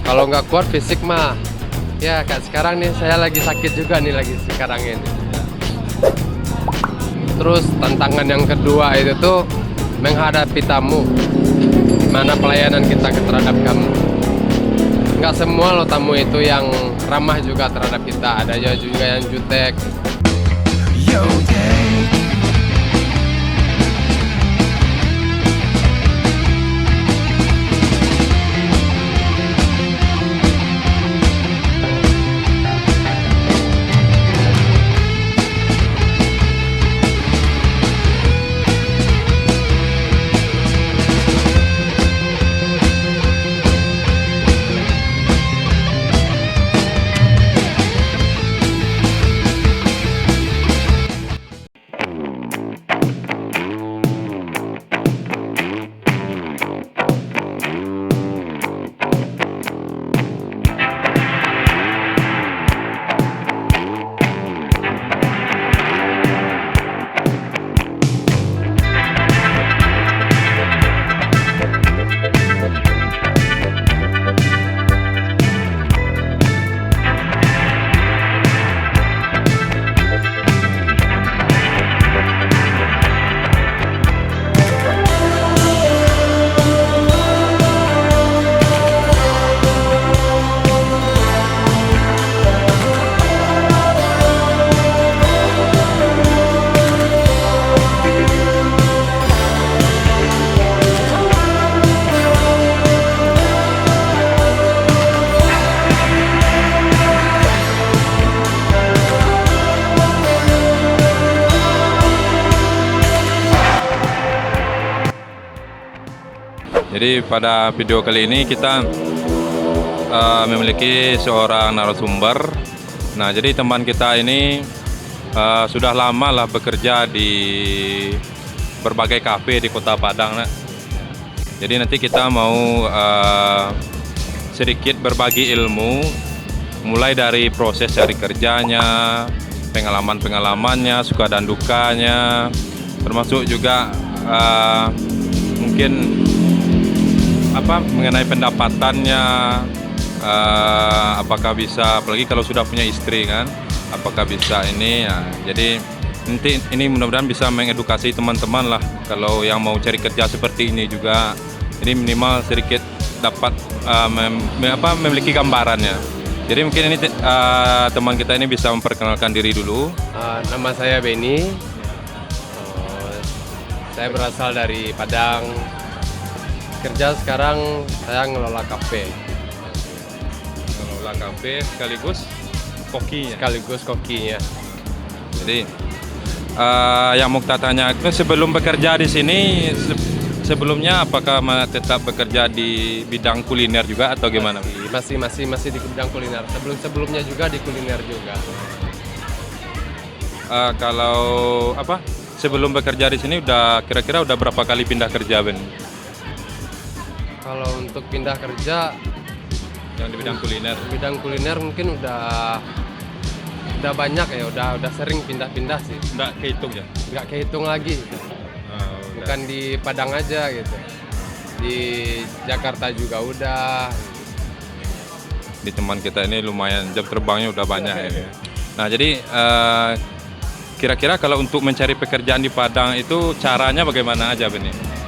Kalau nggak kuat fisik mah, ya kayak sekarang nih saya lagi sakit juga nih lagi sekarang ini. Terus tantangan yang kedua itu tuh menghadapi tamu, gimana pelayanan kita terhadap kamu. Nggak semua loh tamu itu yang ramah juga terhadap kita, ada juga yang jutek. Jadi pada video kali ini kita memiliki seorang narasumber. Nah, jadi teman kita ini sudah lama lah bekerja di berbagai kafe di Kota Padang. Nah. Jadi nanti kita mau sedikit berbagi ilmu, mulai dari proses cari kerjanya, pengalaman-pengalamannya, suka dan dukanya, termasuk juga mungkin mengenai pendapatannya, apakah bisa, apalagi kalau sudah punya istri kan, apakah bisa ini ya. Jadi nanti ini mudah-mudahan bisa mengedukasi teman-teman lah kalau yang mau cari kerja seperti ini juga. Ini minimal sedikit dapat memiliki gambarannya. Jadi mungkin ini teman kita ini bisa memperkenalkan diri dulu. Nama saya Benny, saya berasal dari Padang. Kerja sekarang saya ngelola kafe. Ngelola kafe sekaligus kokinya. Sekaligus kokinya. Jadi yang mau kita tanya itu sebelum bekerja di sini, sebelumnya apakah tetap bekerja di bidang kuliner juga atau gimana? Masih di bidang kuliner. Sebelumnya juga di kuliner juga. Kalau sebelum bekerja di sini kira-kira udah berapa kali pindah kerja, Ben? Kalau untuk pindah kerja yang di bidang kuliner. Bidang kuliner mungkin udah banyak ya, udah sering pindah-pindah sih. Nggak kehitung ya? Nggak kehitung lagi. Bukan di Padang aja gitu. Di Jakarta juga udah. Di teman kita ini lumayan jam terbangnya udah banyak ya. Nah, jadi kira-kira kalau untuk mencari pekerjaan di Padang itu caranya bagaimana aja, Ben?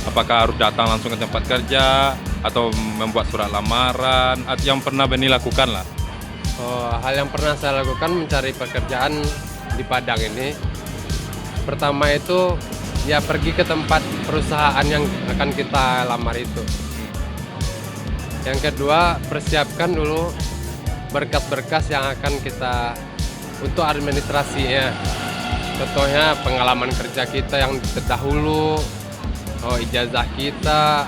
Apakah harus datang langsung ke tempat kerja atau membuat surat lamaran? Yang pernah Benny lakukan lah. Hal yang pernah saya lakukan mencari pekerjaan di Padang ini, pertama itu ya pergi ke tempat perusahaan yang akan kita lamar itu. Yang kedua, persiapkan dulu berkas-berkas yang akan kita untuk administrasinya. Contohnya pengalaman kerja kita yang terdahulu, ijazah kita,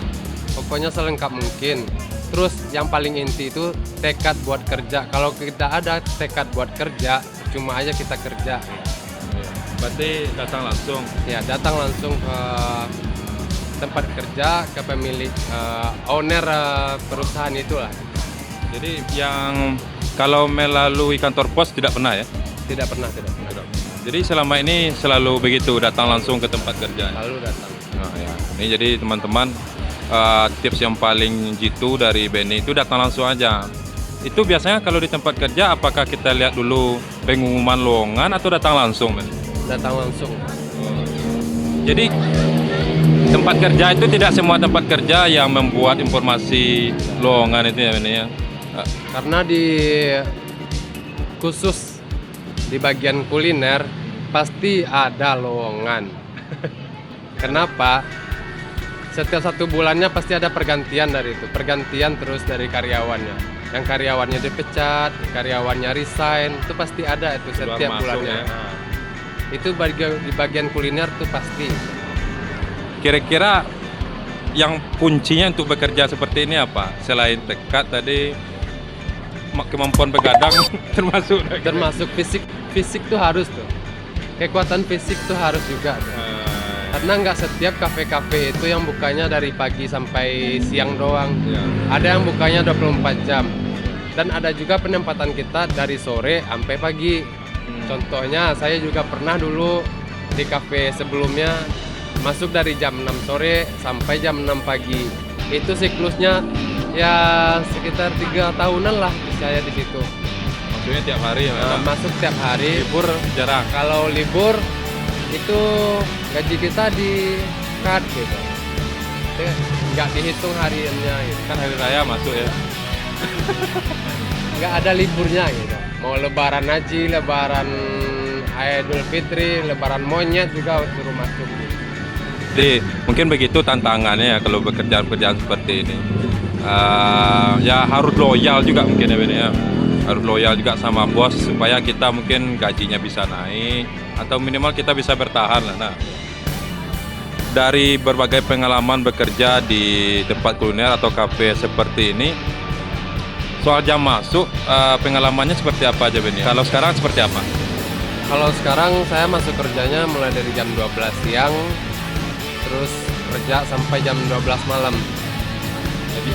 pokoknya selengkap mungkin. Terus yang paling inti itu tekad buat kerja. Kalau kita ada tekad buat kerja, cuma aja kita kerja. Berarti datang langsung? Ya, datang langsung ke tempat kerja, ke pemilik, owner perusahaan itulah. Jadi yang kalau melalui kantor pos tidak pernah ya? Tidak pernah. Jadi selama ini selalu begitu, datang langsung ke tempat kerja? Lalu datang. Nah, ya. Ini jadi teman-teman tips yang paling jitu dari Benny itu datang langsung aja. Itu biasanya kalau di tempat kerja apakah kita lihat dulu pengumuman lowongan atau datang langsung, Ben? Datang langsung. Jadi tempat kerja itu tidak semua tempat kerja yang membuat informasi lowongan itu ya, Ben ya. Karena khusus di bagian kuliner pasti ada lowongan. Kenapa? Setiap 1 bulannya pasti ada pergantian dari itu. Pergantian terus dari karyawannya. Yang karyawannya dipecat, karyawannya resign, itu pasti ada itu Keluar setiap masuk bulannya. ya. Itu di bagian kuliner tuh pasti. Kira-kira yang kuncinya untuk bekerja seperti ini apa? Selain tekad tadi, kemampuan begadang termasuk. Termasuk fisik tuh harus tuh. Kekuatan fisik tuh harus juga tuh. Karena nggak setiap kafe-kafe itu yang bukanya dari pagi sampai siang doang. Ya. Ada yang bukanya 24 jam. Dan ada juga penempatan kita dari sore sampai pagi. Contohnya saya juga pernah dulu di kafe sebelumnya masuk dari jam 6 sore sampai jam 6 pagi. Itu siklusnya ya sekitar 3 tahunan lah saya di situ. Maksudnya tiap hari ya? Masuk tiap hari. Libur jarang. Kalau libur itu gaji kita di cut gitu. Nggak dihitung hariannya gitu. Kan hari raya masuk ya. Nggak ada liburnya gitu. Mau lebaran haji, lebaran Idul Fitri, lebaran monyet juga suruh masuk gitu. Jadi mungkin begitu tantangannya ya kalau pekerjaan-pekerjaan seperti ini. Ya harus loyal juga mungkin ya, Ben ya. Harus loyal juga sama bos supaya kita mungkin gajinya bisa naik atau minimal kita bisa bertahan lah. Nah, dari berbagai pengalaman bekerja di tempat kuliner atau kafe seperti ini, soal jam masuk, pengalamannya seperti apa aja, Ben? Kalau sekarang seperti apa? Kalau sekarang saya masuk kerjanya mulai dari jam 12 siang, terus kerja sampai jam 12 malam. Jadi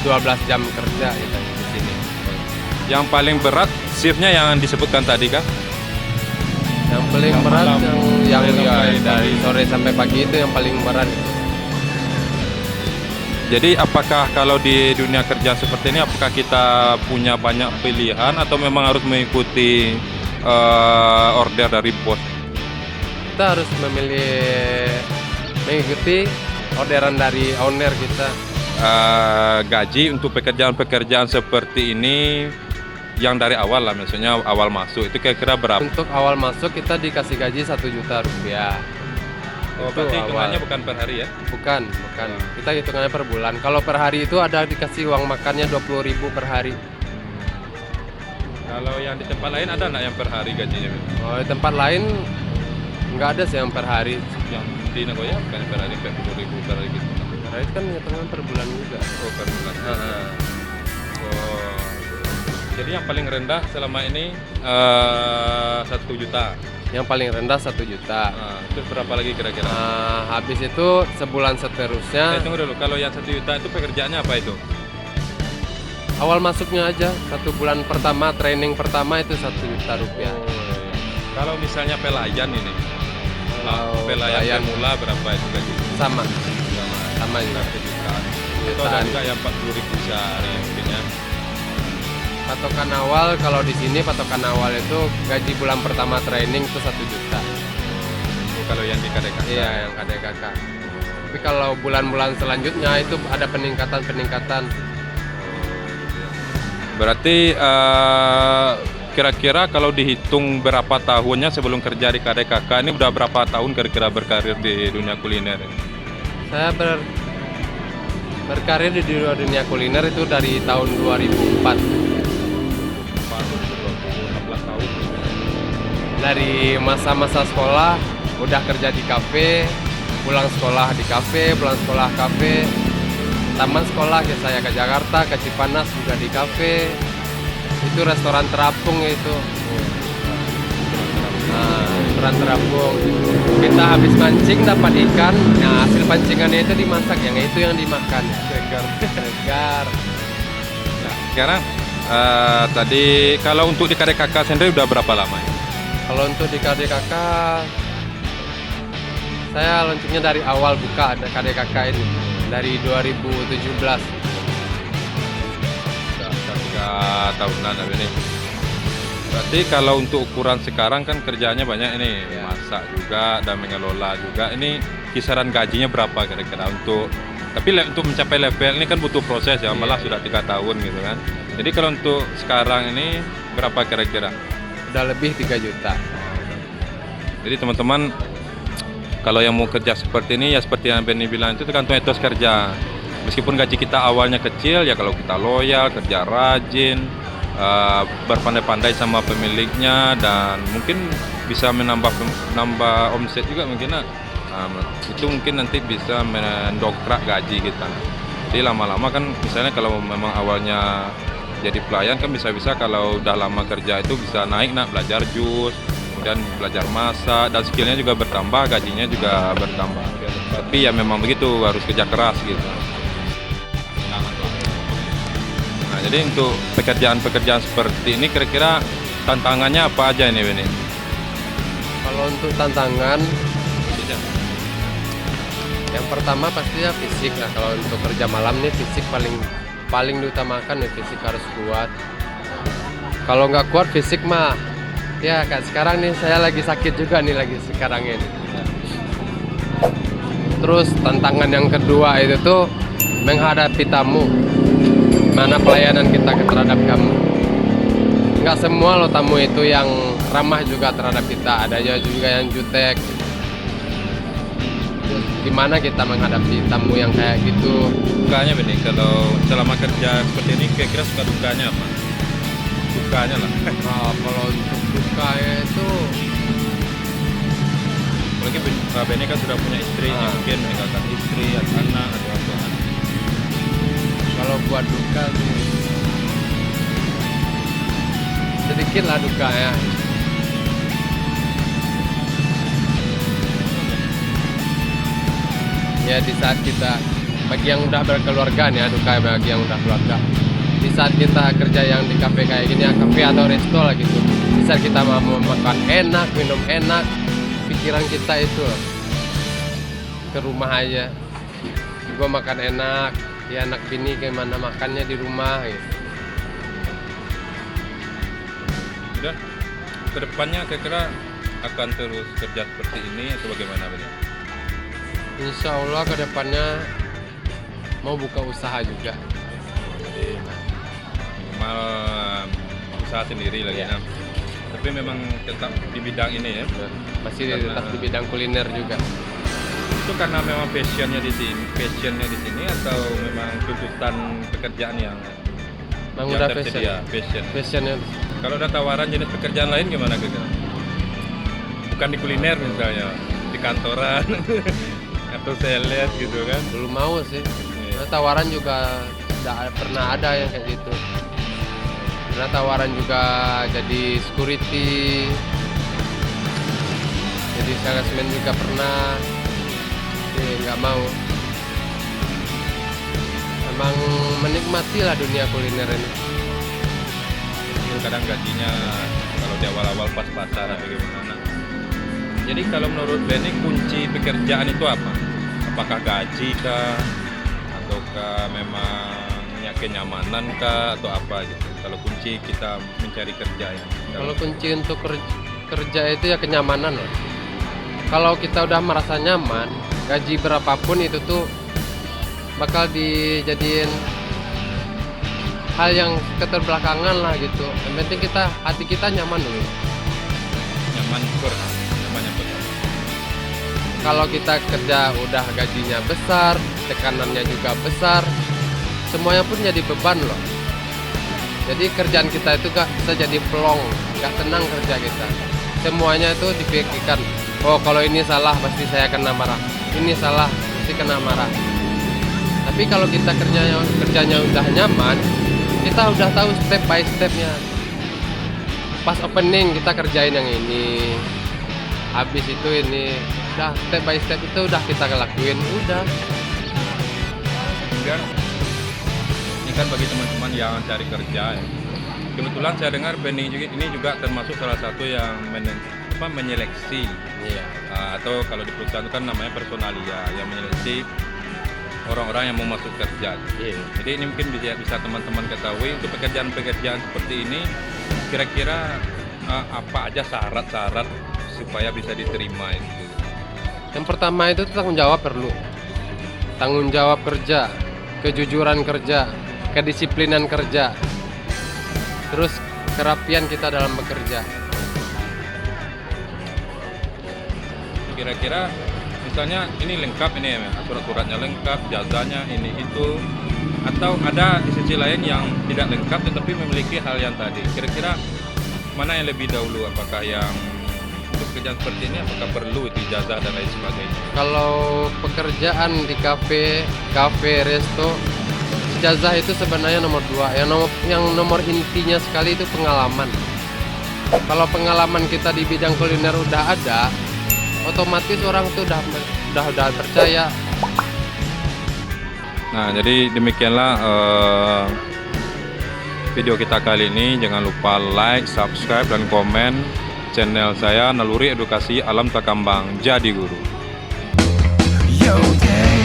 12 jam kerja gitu di sini. Yang paling berat shiftnya yang disebutkan tadi kah? Yang paling Yang berat malam, yang sampai dari sore sampai pagi itu yang paling berat. Jadi apakah kalau di dunia kerja seperti ini apakah kita punya banyak pilihan atau memang harus mengikuti order dari bos? Kita harus mengikuti orderan dari owner kita. Gaji untuk pekerjaan-pekerjaan seperti ini yang dari awal lah, maksudnya awal masuk itu kira-kira berapa? Untuk awal masuk kita dikasih gaji 1 juta rupiah. Oh, Itu berarti awal. hitungannya bukan per hari ya? Bukan. Kita hitungannya per bulan. Kalau per hari itu ada dikasih uang makannya 20.000 per hari. Kalau yang di tempat lain ada nggak yang per hari gajinya? Oh, di tempat lain nggak ada sih yang per hari. Yang di Nagoya bukan per hari, per 10.000 per hari gitu. Per hari kan hitungan per bulan juga. Oh, per bulan. Oh. Jadi yang paling rendah selama ini 1 juta. Yang paling rendah 1 juta. Terus berapa lagi kira-kira? Habis itu sebulan seterusnya. Tunggu dulu, kalau yang 1 juta itu pekerjaannya apa itu? Awal masuknya aja 1 bulan pertama, training pertama itu 1 juta rupiah. Kalau misalnya pelayan ini, Kalau pelayan pemula berapa itu gaji? sama Juga. juga. Itu ada juga yang 40.000 sehari mungkin ya. Patokan awal kalau di sini patokan awal itu gaji bulan pertama training itu 1 juta. Kalau yang di KDK. Iya, yang KDKK. Tapi kalau bulan-bulan selanjutnya itu ada peningkatan. Berarti kira-kira kalau dihitung berapa tahunnya sebelum kerja di KDKK ini udah berapa tahun kira-kira berkarir di dunia kuliner? Saya berkarir di dunia kuliner itu dari tahun 2004. 16 tahun. Dari masa-masa sekolah udah kerja di kafe, pulang sekolah di kafe, pulang sekolah kafe. Taman sekolah ke saya ke Jakarta, ke Cipanas juga di kafe. Itu restoran terapung itu. Nah, restoran terapung. Kita habis mancing dapat ikan, nah hasil pancingannya itu dimasak, yang itu yang dimakan. Segar. Nah, sekarang tadi kalau untuk di KDKK sendiri udah berapa lama ya? Kalau untuk di KDKK, saya launchingnya dari awal buka ada KDKK ini. dari 2017. Sudah 3 tahunan ya ini. Berarti kalau untuk ukuran sekarang kan kerjaannya banyak ini, Ya. masak juga dan mengelola juga. Ini kisaran gajinya berapa kira-kira untuk tapi untuk mencapai level ini kan butuh proses ya, malah Iya. sudah 3 tahun gitu kan. Jadi kalau untuk sekarang ini berapa kira-kira? Udah lebih 3 juta. Jadi teman-teman kalau yang mau kerja seperti ini ya seperti yang Benny bilang itu tergantung etos kerja. Meskipun gaji kita awalnya kecil ya kalau kita loyal, kerja rajin, berpandai-pandai sama pemiliknya dan mungkin bisa menambah omset juga mungkin. Itu mungkin nanti bisa mendongkrak gaji kita. Jadi lama-lama kan misalnya kalau memang awalnya jadi pelayan kan bisa-bisa kalau udah lama kerja itu bisa naik belajar jus, kemudian belajar masak dan skillnya juga bertambah, gajinya juga bertambah. Tapi ya memang begitu harus kerja keras gitu. Nah jadi untuk pekerjaan-pekerjaan seperti ini kira-kira tantangannya apa aja ini Benny? Kalau untuk tantangan, yang pertama pastinya fisik lah. Kalau untuk kerja malam nih fisik paling diutamakan nih, fisik harus kuat. Kalau nggak kuat fisik mah ya kayak sekarang nih saya lagi sakit juga nih lagi sekarang ini. Terus tantangan yang kedua itu tuh menghadapi tamu, mana pelayanan kita terhadap kamu. Nggak semua loh tamu itu yang ramah juga terhadap kita, ada juga yang jutek. Terus gimana kita menghadapi tamu yang kayak gitu? Dukanya Benny, kalau selama kerja seperti ini kira-kira suka dukanya apa? Dukanya lah. Nah, kalau untuk dukanya itu Apalagi Benny kan sudah punya istri, mungkin meninggalkan istri, anak atau apa. kalau buat duka tuh sedikit lah dukanya. Ya di saat kita, bagi yang udah berkeluarga nih ya, duka bagi yang udah keluarga. Di saat kita kerja yang di kafe kayak gini ya, kafe atau resto lah gitu. Di saat kita mau makan enak, minum enak, pikiran kita itu ke rumah aja. Gua makan enak, ya anak bini gimana makannya di rumah gitu. Udah, kedepannya kira-kira akan terus kerja seperti ini atau bagaimana Benny? Insya Allah kedepannya mau buka usaha juga. Jadi minimal usaha sendiri lagi Iya. ya. Tapi memang tetap di bidang ini ya. Masih Karena- tetap di bidang kuliner juga. Itu karena memang passionnya di sini atau memang tuntutan pekerjaan yang Memang udah tersedia, passion. passionnya. Kalau ada tawaran jenis pekerjaan lain gimana kira-kira? Bukan di kuliner misalnya, di kantoran atau sales gitu kan? Belum mau sih. Iya. Nah, tawaran juga pernah ada yang kayak gitu. Pernah tawaran juga jadi security, jadi salesman juga pernah. Nggak mau. Emang menikmati lah dunia kuliner ini. Kadang gajinya kalau di awal-awal pas-pasan atau gimana. Jadi kalau menurut Benny kunci pekerjaan itu apa? Apakah gaji kah? Ataukah memang kenyamanan kah? Atau apa gitu? Kalau kunci kita mencari kerja ya. Kalau kunci untuk kerja itu ya kenyamanan loh. Kalau kita udah merasa nyaman, gaji berapapun itu tuh bakal dijadiin hal yang keterbelakangan lah gitu. Yang penting hati kita nyaman dulu. nyaman yang pertama. Kalau kita kerja udah gajinya besar, tekanannya juga besar, semuanya pun jadi beban loh. Jadi kerjaan kita itu gak bisa jadi pelong, gak tenang kerja kita. Semuanya itu dipikirkan, oh kalau ini salah pasti saya kena marah, ini salah pasti kena marah. Tapi kalau kita kerjanya udah nyaman, kita udah tahu step by stepnya. Pas opening kita kerjain yang ini, habis itu ini, udah step by step itu udah kita lakuin, udah. Kemudian ini kan bagi teman-teman yang cari kerja ya. Kebetulan saya dengar Benny ini juga termasuk salah satu yang menyeleksi Iya. atau kalau di perusahaan itu kan namanya personalia yang menyeleksi orang-orang yang mau masuk kerja. Iya. Jadi ini mungkin bisa teman-teman ketahui untuk pekerjaan-pekerjaan seperti ini kira-kira apa aja syarat-syarat supaya bisa diterima itu. Yang pertama itu tanggung jawab perlu. Tanggung jawab kerja, kejujuran kerja, kedisiplinan kerja. Terus kerapian kita dalam bekerja. Kira-kira misalnya ini lengkap ini ya, surat-suratnya lengkap, jazanya ini itu, atau ada di sisi lain yang tidak lengkap tetapi memiliki hal yang tadi. Kira-kira mana yang lebih dahulu? Apakah yang untuk pekerjaan seperti ini apakah perlu itu ijazah dan lain sebagainya? Kalau pekerjaan di kafe, resto, ijazah itu sebenarnya nomor 2. Yang nomor intinya sekali itu pengalaman. Kalau pengalaman kita di bidang kuliner udah ada, otomatis orang tuh udah percaya. Nah, jadi demikianlah video kita kali ini. Jangan lupa like, subscribe, dan komen channel saya Naluri Edukasi Alam Takambang Jadi Guru. Yo, day.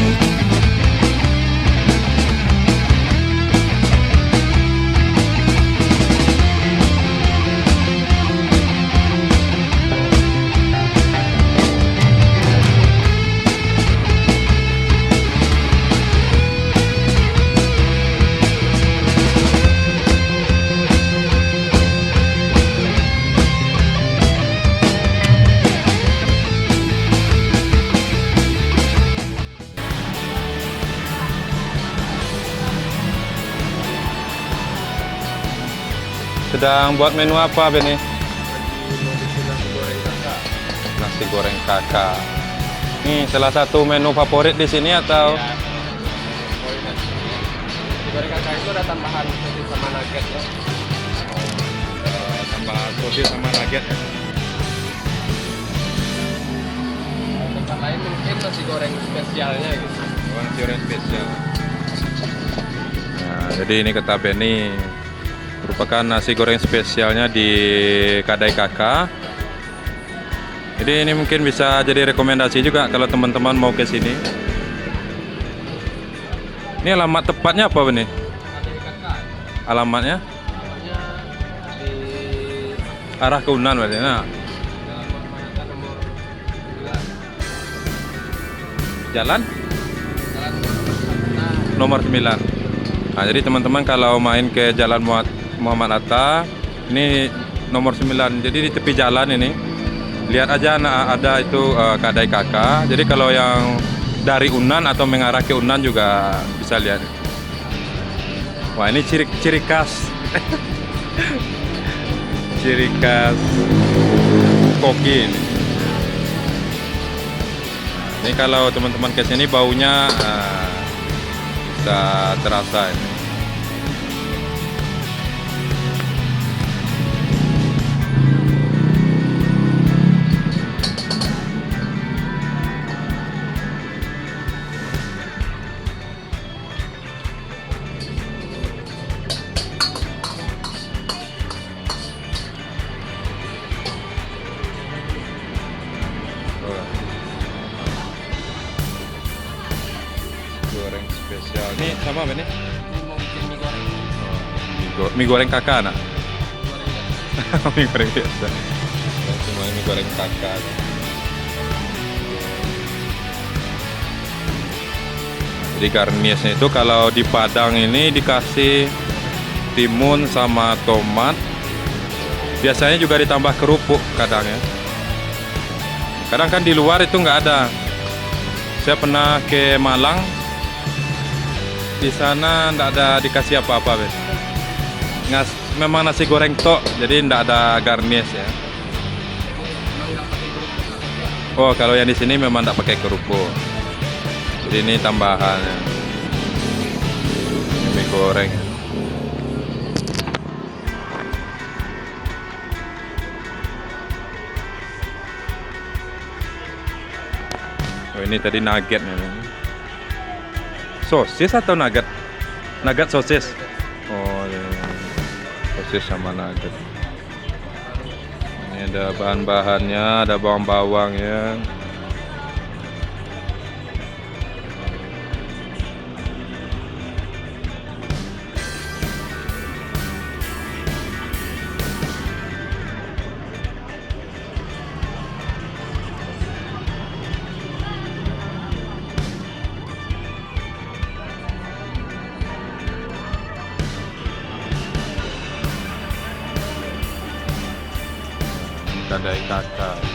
Sedang buat menu apa, Beni? Nasi goreng kakak. Ini salah satu menu favorit di sini atau? Nasi goreng kakak itu ada tambahan sosis sama nugget ya. Tambah sosis sama nugget. Tempat lain mungkin nasi goreng spesialnya gitu. Nasi goreng spesial. Nah, jadi ini kata Beni merupakan nasi goreng spesialnya di Kadai Kakak. Jadi ini mungkin bisa jadi rekomendasi juga kalau teman-teman mau ke sini. Ini alamat tepatnya apa Beni? Kadai Kakak. Alamatnya Namanya di arah ke Unan berarti. Nah, Jalan Manata nomor 9. jalan Jalan Manata. nomor 9. Nah, jadi teman-teman kalau main ke Jalan Muhammad Hatta, ini nomor 9. Jadi di tepi jalan ini lihat aja ada itu Kadai Kakak. Jadi kalau yang dari Unan atau mengarah ke Unan juga bisa lihat. Wah, ini ciri khas. Ciri khas koki ini. Ini kalau teman-teman ke sini baunya bisa terasa ini. Goreng spesial. Ini sama apa nih? Ini mau bikin mie goreng. Mie goreng kakak nak? Goreng ya. Mie goreng biasa. Cuma mie goreng kakak. Jadi garnisnya itu kalau di Padang ini dikasih timun sama tomat. Biasanya juga ditambah kerupuk kadang ya. Kadang kan di luar itu nggak ada. Saya pernah ke Malang, di sana nggak ada dikasih apa-apa, Bet. Memang nasi goreng tok, jadi nggak ada garnish ya. Oh, kalau yang di sini memang nggak pakai kerupuk. Jadi ini tambahannya. Mie goreng. Oh, ini tadi nuggetnya. Sosis atau nugget? Nugget sosis. Oh, iya. Sosis sama nugget. Ini ada bahan-bahannya, ada bawang-bawang ya. ada EKK.